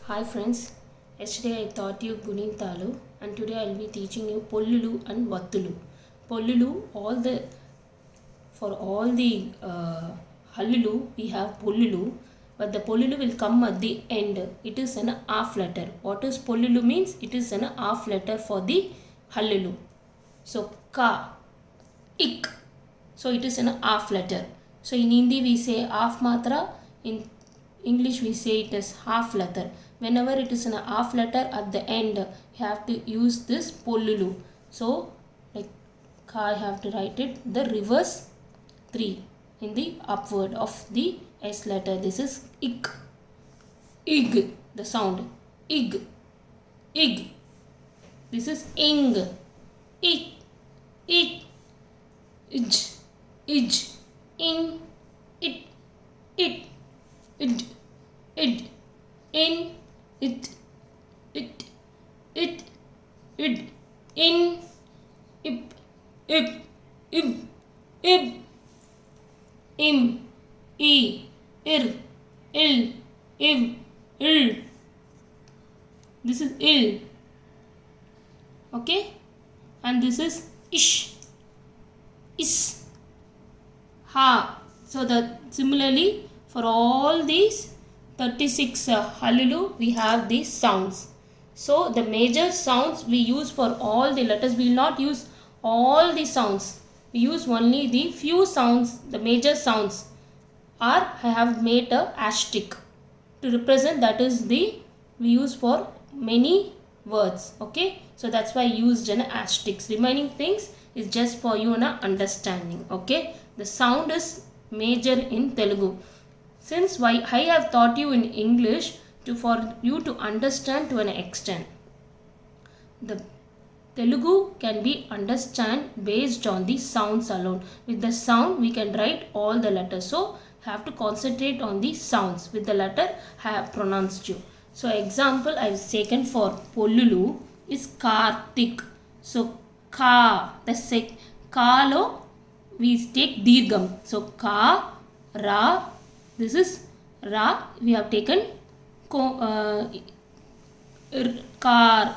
Hi friends, yesterday I taught you Gunintalu and today I will be teaching you Pollulu and Vattulu. Pollulu, for all the Hallulu we have Pollulu, but the Pollulu will come at the end. It is an half letter. What is Pollulu means? It is an half letter for the Hallulu. So Ka, Ik. So it is an half letter. So in Hindi we say half matra, in English we say it as half letter. Whenever it is in a half letter at the end, you have to use this Pollulu. So like I have to write it the reverse 3 in the upward of the S letter. This is Ik. Ig, the sound. Ig. Ig. This is Ing. Ik. Ik. Ij. Ij. In. It. It. Id. Id. In. It. It. It. Id. In. Ip. Ip. Ib. Ib. Im. I. Ir. Il. Iv. Il. This is il. Okay? And this is ish. Is. Ha. So similarly for all these 36 Hallulu we have these sounds. So the major sounds we use for all the letters. We will not use all the sounds. We use only the few sounds, the major sounds. Or I have made a asterisk to represent, that is the we use for many words. Okay, so that's why I used an asterisk. Remaining things is just for you understanding. Okay, the sound is major in Telugu. Since I have taught you in English for you to understand to an extent. The Telugu can be understand based on the sounds alone. With the sound we can write all the letters. So have to concentrate on the sounds. With the letter I have pronounced you. So example I have taken for Pollulu is Karthik. So Ka, the Ka lo we take Dirgham. So Ka, Ra, this is Ra, we have taken Kar,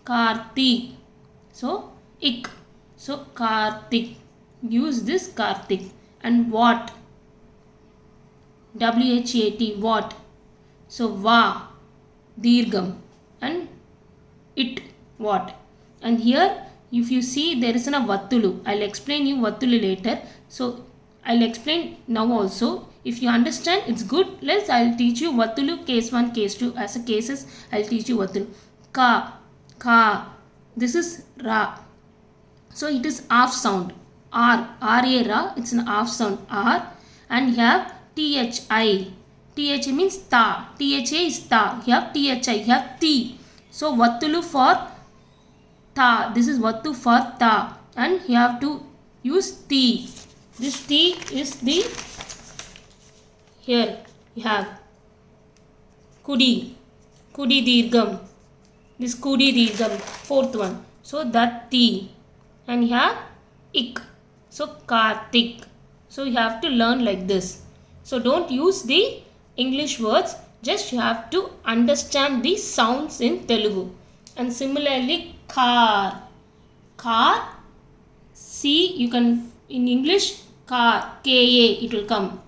Kartik. So Ik. So Kartik. Use this Kartik. And what? WHAT, what? So Va, Dirgham. And it, what? And here if you see there is a Vattulu. I'll explain you Vattulu later. So I'll explain now also. If you understand, it's good. I'll teach you Vattulu case 1, case 2. As a cases, I'll teach you Vattulu. Ka, Ka. This is Ra. So it is half sound. R, R-A, Ra. It's an half sound. R. And you have T-H-I. T-H means Ta. T-H-A is Ta. You have T-H-I. You have T. So Vattulu for Ta. This is Vattu for Ta. And you have to use T. This T is the, here you have Kudi. Kudi Dirgham. This Kudi Dirgham. Fourth one. So that T. And you have Ik. So Kartik. So you have to learn like this. So don't use the English words. Just you have to understand the sounds in Telugu. And similarly Car. Car. See, you can in English car, K-A, it will come.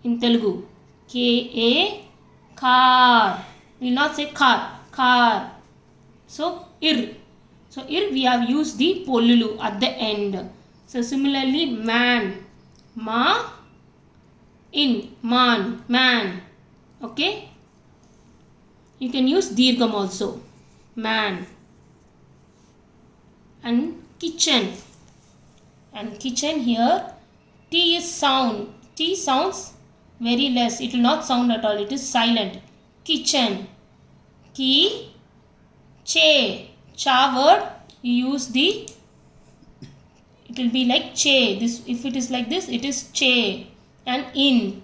In Telugu, K-A, car. We will not say car, car. So Ir. So Ir we have used the Pollulu at the end. So similarly man, Ma, in, man, man. Okay. You can use Dirgham also, man. And kitchen. And kitchen here, T is sound. T sounds very less. It will not sound at all. It is silent. Kitchen. Ki, che. Cha word, you use the, it will be like che. This, if it is like this, it is che. And in,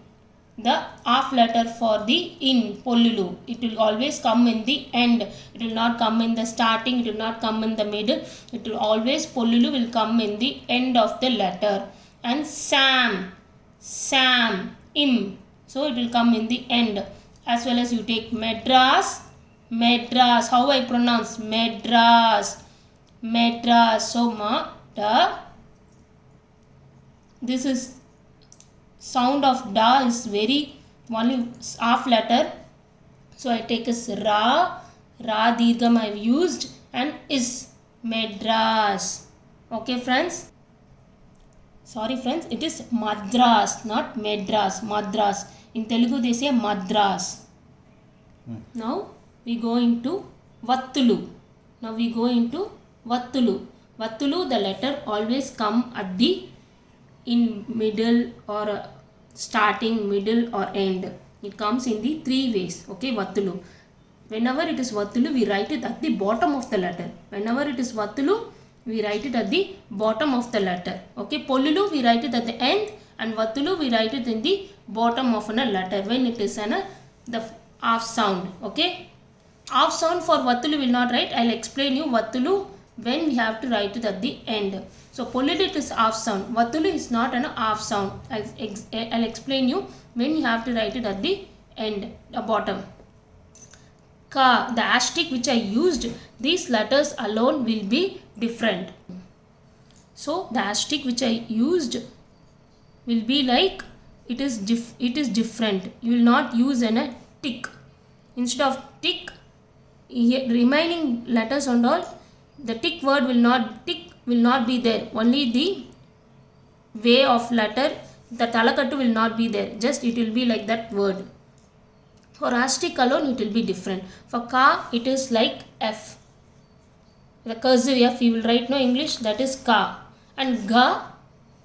the half letter for the in, Pollulu. It will always come in the end. It will not come in the starting. It will not come in the middle. It will always, Pollulu will come in the end of the letter. And Sam, Sam, Im. So it will come in the end. as well as you take Madras. Madras, how I pronounce Madras, Madras. So ma da, this is sound of da is very only half letter, so I take as ra, ra dirgham I have used, and is Madras. Okay friends, sorry friends, it is Madras, not Madras, Madras. In Telugu they say Madras. Now we go into Vattulu. Now we go into Vattulu. Vattulu, the letter always come at the in middle or starting, middle or end. It comes in the three ways. Okay, Vattulu. Whenever it is Vattulu, we write it at the bottom of the letter. Whenever it is Vattulu, we write it at the bottom of the letter. Okay, Pollulu we write it at the end, and Vattulu we write it in the bottom of a letter when it is the half sound. Okay, half sound for Vattulu will not write. I'll explain you Vattulu when we have to write it at the end. So Pollulu it is half sound. Vattulu is not a half sound. I'll explain you when you have to write it at the end, the bottom. Ka, the asterisk which I used, these letters alone will be different. So the asterisk which I used will be like it is different. You will not use a tick. Instead of tick, here remaining letters and all, the tick will not be there. Only the way of letter, the talakattu will not be there. Just it will be like that word. For asterisk alone it will be different. For ka it is like F. The cursive F you will write no English, that is ka. And ga,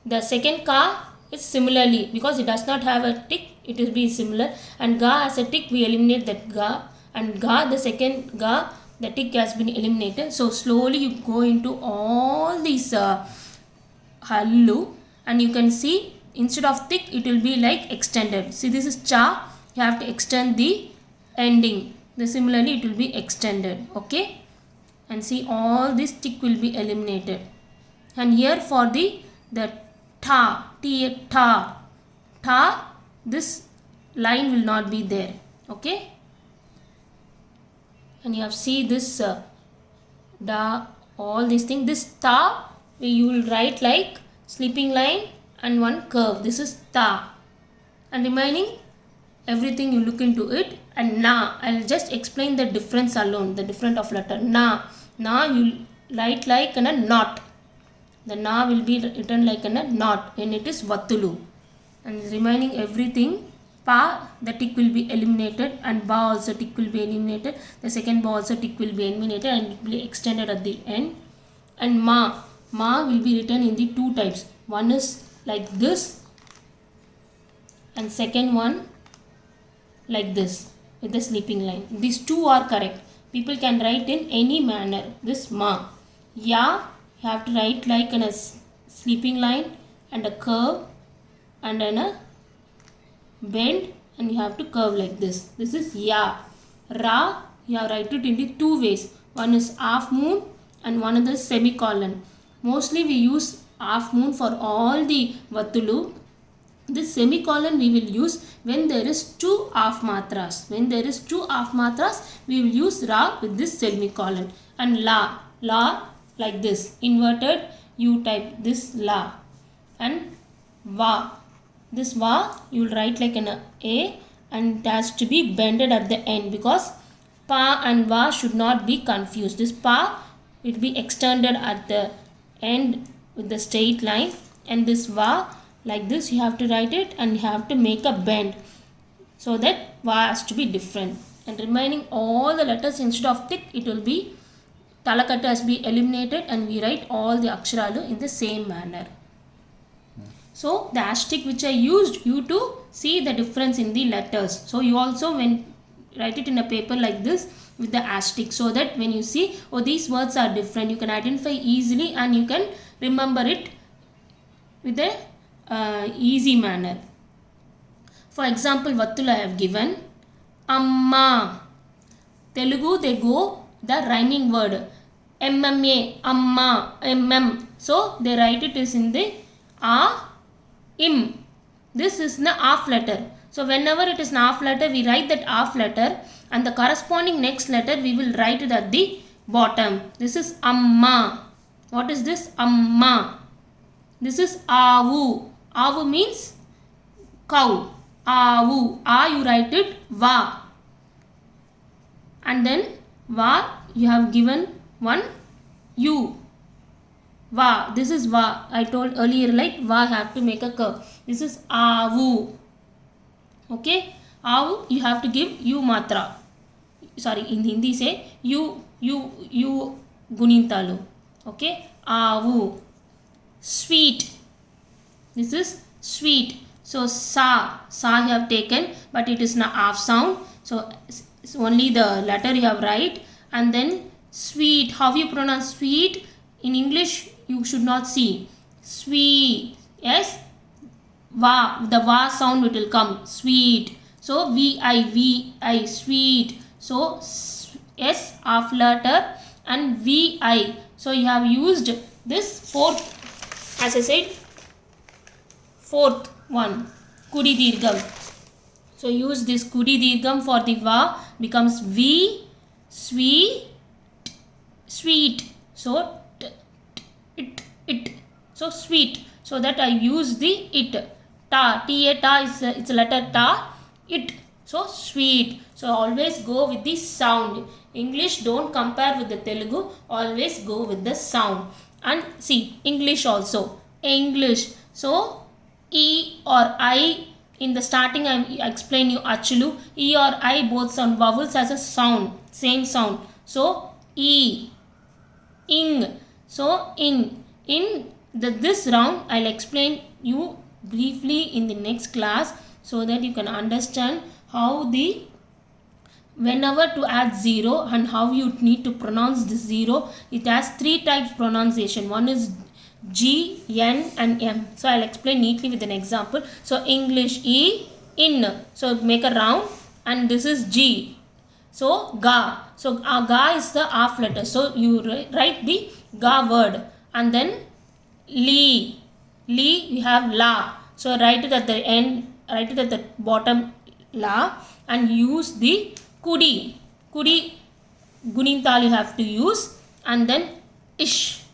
the second ka is similarly, because it does not have a tick, it will be similar. And ga as a tick, we eliminate that ga. And ga, the second ga, the tick has been eliminated. So slowly you go into all these hallu, and you can see instead of thick it will be like extended. See, this is cha, you have to extend the ending. Similarly it will be extended. Okay, and see all this tick will be eliminated. And here for the ta, ta, this line will not be there. Okay, and you have see this da, all these things. This ta you will write like sleeping line and one curve. This is ta, and remaining everything you look into it. And na, I'll just explain the difference alone, the difference of letter. Na you write like a knot. The na will be written like a knot when it is Vattulu. And remaining everything, pa, the tick will be eliminated, and ba also tick will be eliminated. The second ba also tick will be eliminated, and it will be extended at the end. And ma will be written in the two types. One is like this, and second one like this with the sleeping line. These two are correct. People can write in any manner. This ma. Ya, you have to write like in a sleeping line and a curve and then a bend, and you have to curve like this. This is ya. Ra, you have to write it in the two ways. One is half moon and one is the semicolon. Mostly we use half moon for all the Vattulu. This semicolon we will use when there is two half matras. When there is two half matras, we will use ra with this semicolon. And la like this, inverted U type, this la. And va, this va you will write like an A, and it has to be bended at the end, because pa and va should not be confused. This pa will be extended at the end with the straight line, and this va like this you have to write it, and you have to make a bend so that va has to be different. And remaining all the letters, instead of thick it will be talakattu has been eliminated, and we write all the aksharalu in the same manner. So the asterisk which I used, you to see the difference in the letters. So you also when write it in a paper like this with the asterisk, so that when you see, oh, these words are different, you can identify easily and you can remember it with a easy manner. For example, Vattulu I have given amma. Telugu they go the rhyming word MMA, amma, mm. So they write it is in the a, im. This is the half letter. So So whenever it is an half letter, we write that half letter and the corresponding next letter we will write it at the bottom. This is amma. What is this? Amma. This is avu. Avu means cow. Avu. A you write it va. And then va you have given one u. Va. This is va. I told earlier like va have to make a curve. This is avu. Okay. Avu you have to give u matra. Sorry, in Hindi say u gunintalu. Okay. Avu. Sweet. This is sweet. So sa you have taken, but it is not half sound. So only the letter you have write. And then sweet. How you pronounce sweet? In English you should not see. Sweet. Yes. Va. The va sound it will come. Sweet. So vi sweet. So s half letter and vi. So you have used this fourth. As I said, fourth one, kudi dirgham. So use this kudi dirgham for the va, becomes v, sweet. So it. So sweet. So that I use the it. Ta is it's a letter ta. It. So sweet. So always go with the sound. English don't compare with the Telugu. Always go with the sound. And see, English also. English. So, E or I, in the starting I explain you achulu. E or I both sound vowels as a sound. Same sound. So, E. Ing. So, in this round, I'll explain you briefly in the next class so that you can understand how whenever to add 0 and how you need to pronounce this 0. It has 3 types pronunciation. One is G, N and M. So I'll explain neatly with an example. So English E, in. So make a round and this is G. So ga. So ga is the half letter. So you write the ga word. And then li. Li you have la. So write it at the end, write it at the bottom la and use the kudi gunintal you have to use, and then ish.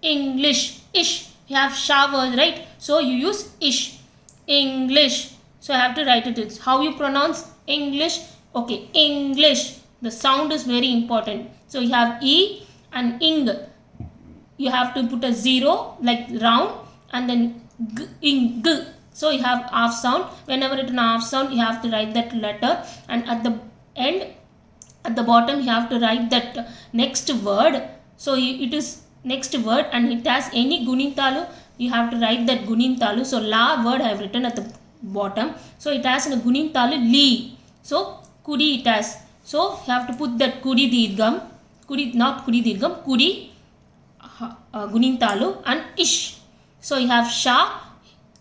English ish, you have shower, right? So you use ish. English. So I have to write it. How you pronounce English? Okay, English. The sound is very important. So you have E and ing. You have to put a 0 like round and then g, ing, g. So you have half sound. Whenever it is an half sound, you have to write that letter, and at the end, at the bottom, you have to write that next word. So it is next word and it has any gunintalu. You have to write that gunintalu. So la word I have written at the bottom. So it has a gunintalu li. So kudi it has. So you have to put that kudi dirgham. Kudi, not kudi dirgham. Kudi gunintalu and ish. So you have sha.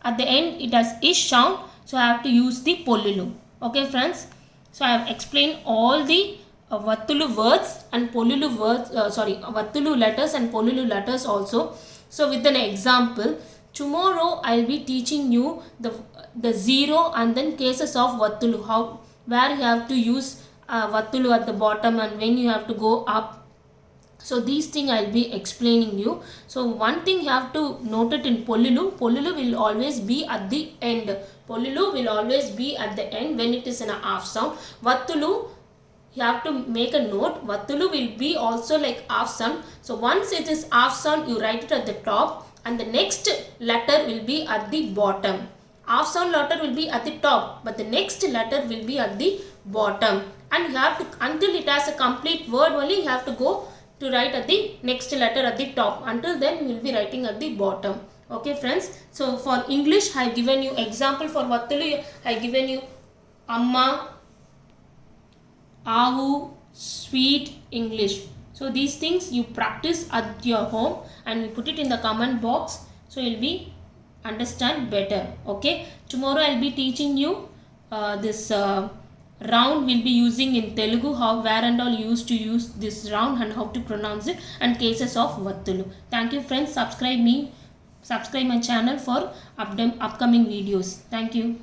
At the end it has ish sound. So I have to use the pollulu. Okay friends. So I have explained all the Vattulu words and Pollulu words. Vattulu letters and Pollulu letters also. So with an example, tomorrow I will be teaching you the 0 and then cases of Vattulu. Where you have to use Vattulu at the bottom and when you have to go up. So these things I will be explaining you. So one thing you have to note it in Pollulu. Pollulu will always be at the end. Pollulu will always be at the end when it is in a half sound. Vattulu, you have to make a note. Vattulu will be also like half sound. So once it is half sound, you write it at the top and the next letter will be at the bottom. Half sound letter will be at the top, but the next letter will be at the bottom. And you have to, until it has a complete word only, you have to go to write at the next letter at the top. Until then you will be writing at the bottom. Okay friends. So for English I have given you example. For Vattulu I have given you amma, avu, sweet, English. So these things you practice at your home and you put it in the comment box. So you will be understand better. Okay. Tomorrow I will be teaching you this round will be using in Telugu, where and all used to use this round and how to pronounce it, and cases of Vattulu. Thank you friends. Subscribe my channel for upcoming videos. Thank you.